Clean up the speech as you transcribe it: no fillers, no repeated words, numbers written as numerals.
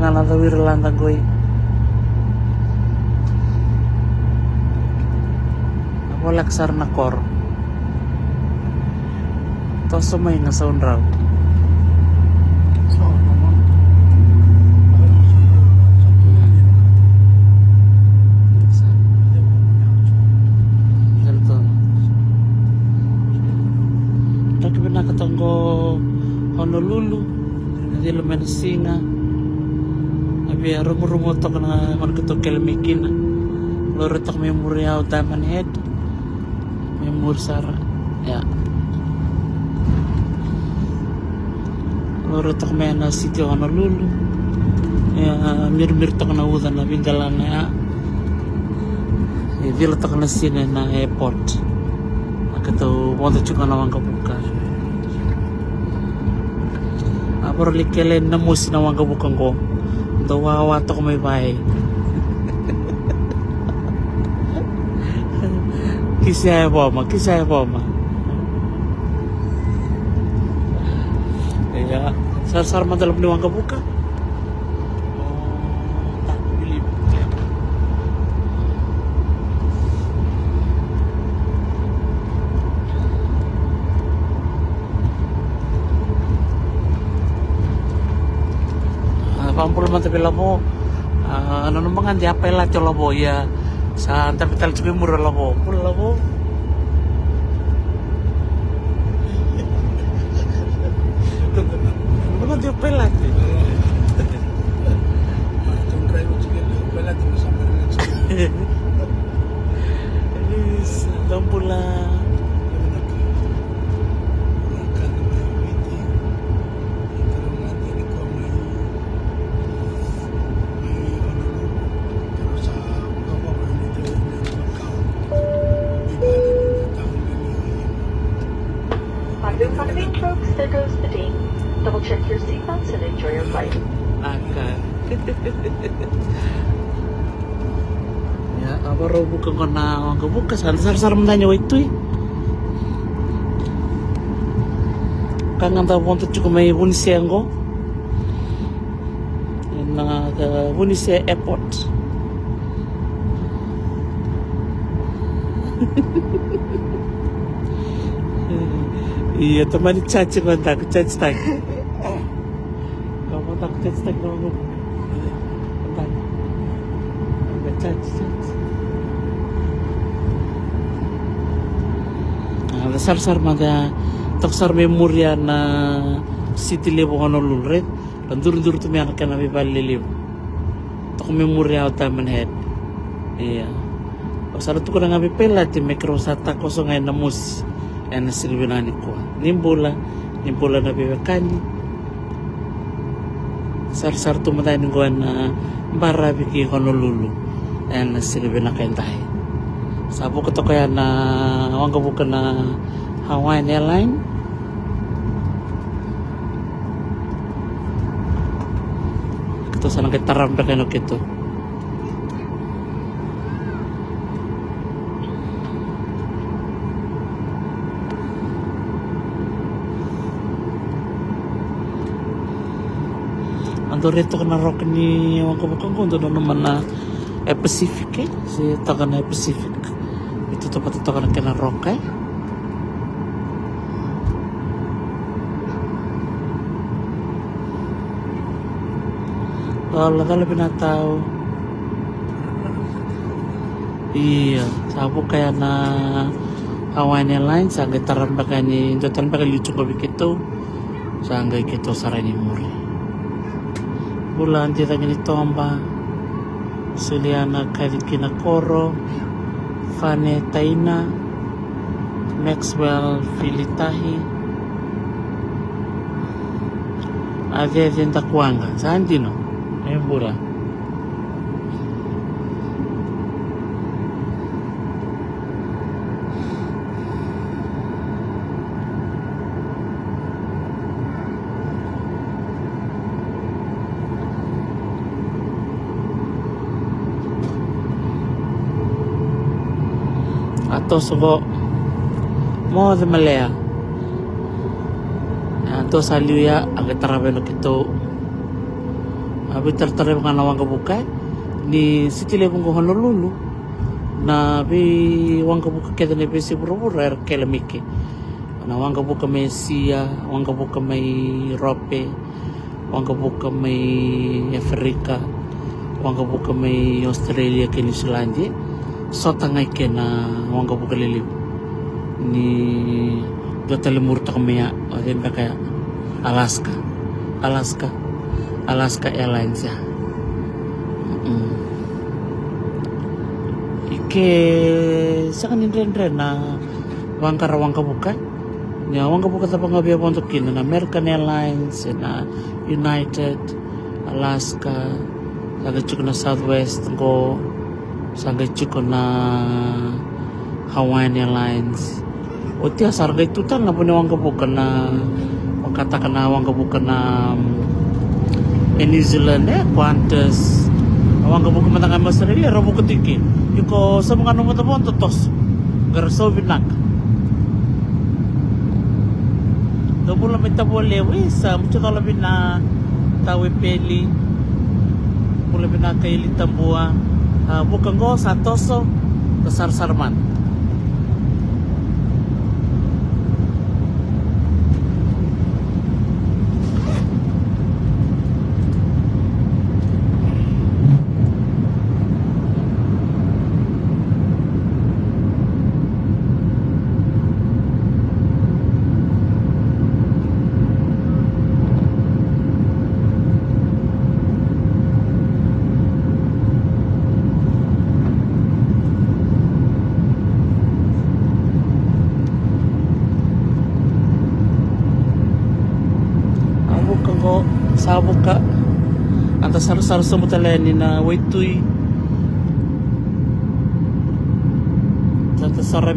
tangan atau wirlanda gue. Ako laksar na kor. Toso may nga sound raw. Nakatanggo Honolulu, hindi lumen singa. Abi rumo to kana marketo kelmikin. Loro to memori out Diamond Head. Memori sara. Ya. Loro to na City Honolulu. Ya mir to kana udan na bingalan ya. Vila to kana sine na airport. Nakato moto chuka na wang kabuka. Apor likele namus na wang kabukang ko. Dawa to ko may bahay. Kisaya po ma. Kaya sar madalap ni wang kabuka. Tak bilib. Pampul man tapi labo ano naman di apa lah labo ya sa tapi tal juga murah labo naman di apa lah Dampula folks, there goes the ding. Double check your seatbelts and enjoy your flight. Okay. Ya, baru buka kena buka sar menanya itu. Kangen tahu untuk cukup mai Bunisia ngo. Na ke Bunisia Airport. Iya, teman caci bantak, caci tak. Kamu tak caci tak kamu. Bantak. Caci. Nah, sar mada taksar memoria na City Lebo Honolulu red. Landur tu mi anak kana bali lebo. Tak memoria Diamond Head. Iya. Pasal tu kurang ngabi pela ti mikrosata kosong ay namus. Ana silbinani ko nimbola na bebekani sar tu matani ko na barabi ki Honolulu ana silbina kentay sabo ko to kaya na wangga bukan na Hawaiian Airline kito sana kitaram pa kano kito Rito kena rock ni wang kabukang ko doon naman na Pacific si taga na Pacific itu tempat itu kena rock Lala lebih tahu iya sabu kaya na Hawaiian Airlines sangga taran bakani dotan bakal lucu ko begitu sangga kito sarani muri bulan kita gini tomba Suliana Kalikina Koro Fane Taina Maxwell Filitahi Ave Venta Kuanga Sandi no Embura atau sugo mo de malaya atau saluya ang tarabeno kito Abi tertare mga nawang kabuka ni sitile kung Honolulu na bi wang kabuka kita ni besi pura-pura kelamike na wang kabuka may Sia, wang kabuka may Rope, wang kabuka may Afrika, wang kabuka may Australia ke New Zealand so tangay ke na wang kabuka liliw ni dua talimur ta kamaya o din kaya Alaska Airlines ya. Ike sa kanin na wang kabuka ya wang kabuka ta pangabiya po untuk na American Airlines na United, Alaska, sangga cukup na Southwest ko, sangga cukup na Hawaiian Airlines. O tiya sarga itu tan na po ni wang kabuka na katakan na wang kabuka na New Zealand Qantas awang kabuka matang Australia rabo ketiki yuko sa mga nomor tapon totos garso binak double meta bolewe sa mucho talabi na tawe peli pula bina kaili tambua bukan go satoso besar sarman sabuk ka antas harus semutalen na waitui tata sarap